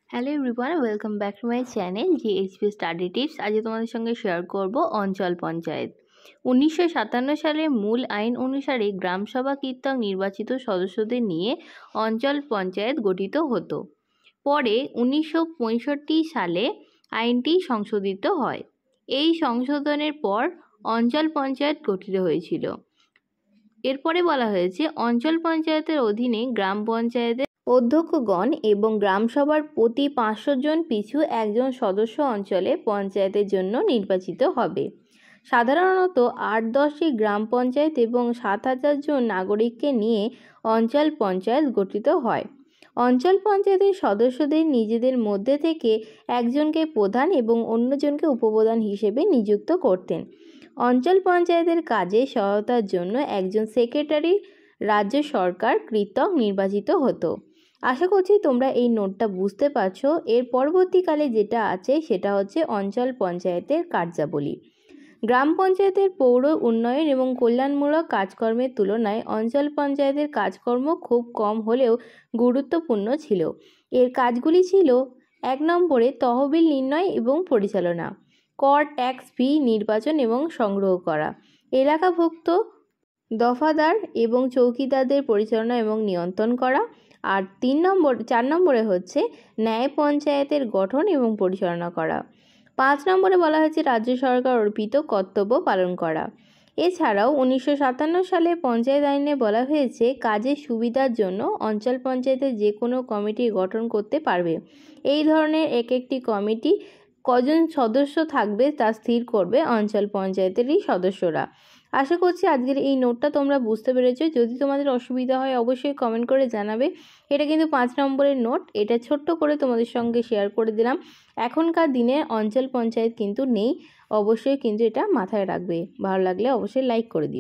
Hello everyone, welcome back to my channel GHP study tips. আজ তোমাদের সঙ্গে share করব অঞ্চল পঞ্চায়েত। 1957 সালের মূল আইন অনুসারে গ্রামসভা কর্তৃক নির্বাচিত সদস্যদের নিয়ে অঞ্চল পঞ্চায়েত গঠিত হতো। পরে 1965 সালে আইনটি সংশোধিত হয়। এই সংশোধনের পর অঞ্চল পঞ্চায়েত গঠিত হয়েছিল। এরপরে বলা হয়েছে অঞ্চল পঞ্চায়েতের অধীনে গ্রাম পঞ্চায়েতের অধ্যক্ষগণ এবং গ্রামসভার প্রতি 500 জন পিছু একজন সদস্য অঞ্চলে পঞ্চায়েতের জন্য নির্বাচিত হবে। সাধারণত 8-10টি গ্রাম পঞ্চায়েত এবং 7000 জন নাগরিককে নিয়ে অঞ্চল পঞ্চায়েত গঠিত হয়। অঞ্চল পঞ্চায়েতের সদস্যদের নিজেদের মধ্যে থেকে একজনকে প্রধান এবং অন্যজনকে উপপ্রধান হিসেবে নিযুক্ত করতেন। অঞ্চল পঞ্চায়েতের কাজে সহায়তার জন্য একজন সেক্রেটারি রাজ্য সরকার কর্তৃক নির্বাচিত হতো। আশা করছি তোমরা এই নোটটা বুঝতে পারছো। এর পরবর্তীকালে যেটা আছে সেটা হচ্ছে অঞ্চল পঞ্চায়েতের কার্যাবলী। গ্রাম পঞ্চায়েতের পৌর উন্নয়ন এবং কল্যাণমূলক কাজকর্মের তুলনায় অঞ্চল পঞ্চায়েতের কাজকর্ম খুব কম হলেও গুরুত্বপূর্ণ ছিল। এর কাজগুলি ছিল: 1 নম্বরে তহবিল নির্ণয় এবং পরিচালনা, কর ট্যাক্স ফি নির্বাচন এবং সংগ্রহ করা, এলাকাভুক্ত দফাদার এবং চৌকিদারদের পরিচালনা এবং নিয়ন্ত্রণ করা। আর 4 নম্বরে হচ্ছে ন্যায় পঞ্চায়েতের গঠন এবং পরিচালনা করা। 5 নম্বরে বলা হয়েছে রাজ্য সরকার অর্পিত কর্তব্য পালন করা। এছাড়াও 1957 সালে পঞ্চায়েত আইনে বলা হয়েছে কাজের সুবিধার জন্য অঞ্চল পঞ্চায়েতে যে কোনো কমিটি গঠন করতে পারবে। এই ধরনের একটি কমিটি কজন সদস্য থাকবে তা স্থির করবে অঞ্চল পঞ্চায়েতেরই সদস্যরা। আশা করছি আজকের এই নোটটা তোমরা বুঝতে পেরেছো। যদি তোমাদের অসুবিধা হয় অবশ্যই কমেন্ট করে জানাবে। এটা কিন্তু 5 নম্বরের নোট, এটা ছোট্ট করে তোমাদের সঙ্গে শেয়ার করে দিলাম। এখনকার দিনে অঞ্চল পঞ্চায়েত কিন্তু নেই, অবশ্যই কিন্তু এটা মাথায় রাখবে। ভালো লাগলে অবশ্যই লাইক করে দিও।